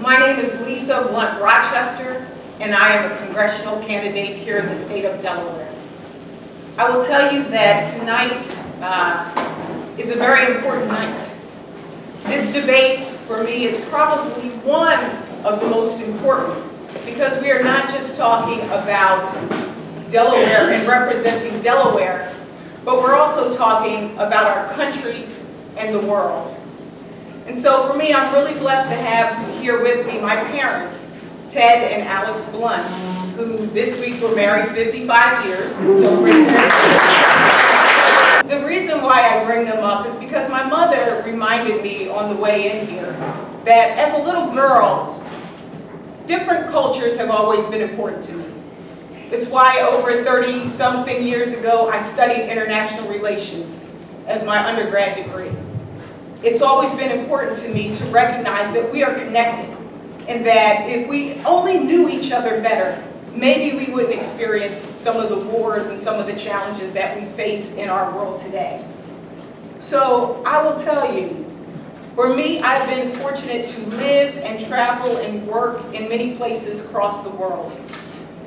My name is Lisa Blunt Rochester, and I am a congressional candidate here in the state of Delaware. I will tell you that tonight is a very important night. This debate, for me, is probably one of the most important, because we are not just talking about Delaware and representing Delaware, but we're also talking about our country and the world. And so for me, I'm really blessed to have here with me my parents, Ted and Alice Blunt, who this week were married 55 years, celebrating their birthday. The reason why I bring them up is because my mother reminded me on the way in here that as a little girl, different cultures have always been important to me. It's why over 30-something years ago, I studied international relations as my undergrad degree. It's always been important to me to recognize that we are connected, and that if we only knew each other better, maybe we wouldn't experience some of the wars and some of the challenges that we face in our world today. So I will tell you, for me, I've been fortunate to live and travel and work in many places across the world.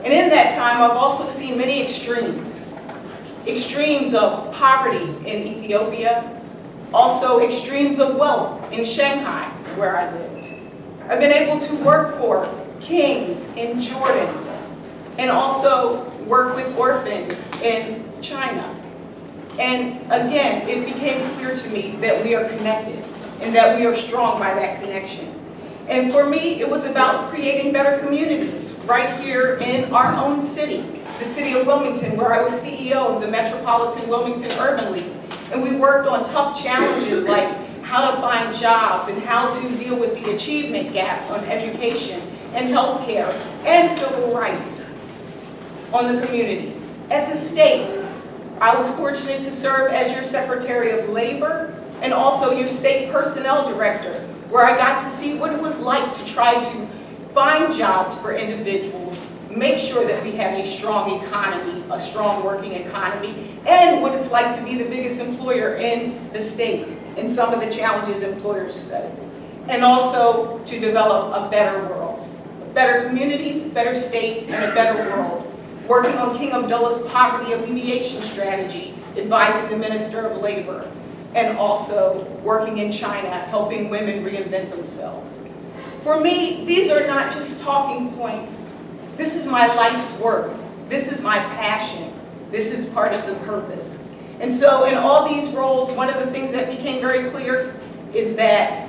And in that time, I've also seen many extremes. Extremes of poverty in Ethiopia, also extremes of wealth in Shanghai, where I lived. I've been able to work for kings in Jordan, and also work with orphans in China. And again, it became clear to me that we are connected, and that we are strong by that connection. And for me, it was about creating better communities right here in our own city, the city of Wilmington, where I was CEO of the Metropolitan Wilmington Urban League. And we worked on tough challenges like how to find jobs and how to deal with the achievement gap on education and healthcare and civil rights on the community. As a state, I was fortunate to serve as your Secretary of Labor and also your State Personnel Director, where I got to see what it was like to try to find jobs for individuals, make sure that we had a strong economy, a strong working economy, and what it's like to be the biggest employer in the state, and some of the challenges employers face, and also to develop a better world. Better communities, better state, and a better world. Working on King Abdullah's poverty alleviation strategy, advising the Minister of Labor, and also working in China, helping women reinvent themselves. For me, these are not just talking points. This is my life's work. This is my passion. This is part of the purpose. And so in all these roles, one of the things that became very clear is that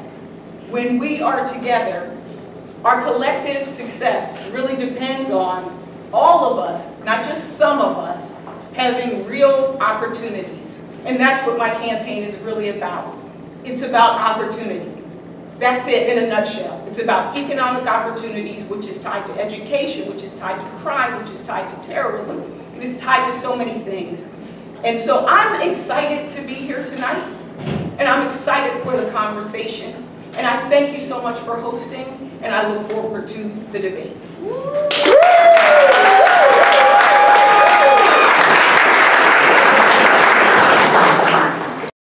when we are together, our collective success really depends on all of us, not just some of us, having real opportunities. And that's what my campaign is really about. It's about opportunity. That's it in a nutshell. It's about economic opportunities, which is tied to education, which is tied to crime, which is tied to terrorism. It is tied to so many things. And so I'm excited to be here tonight, and I'm excited for the conversation. And I thank you so much for hosting, and I look forward to the debate.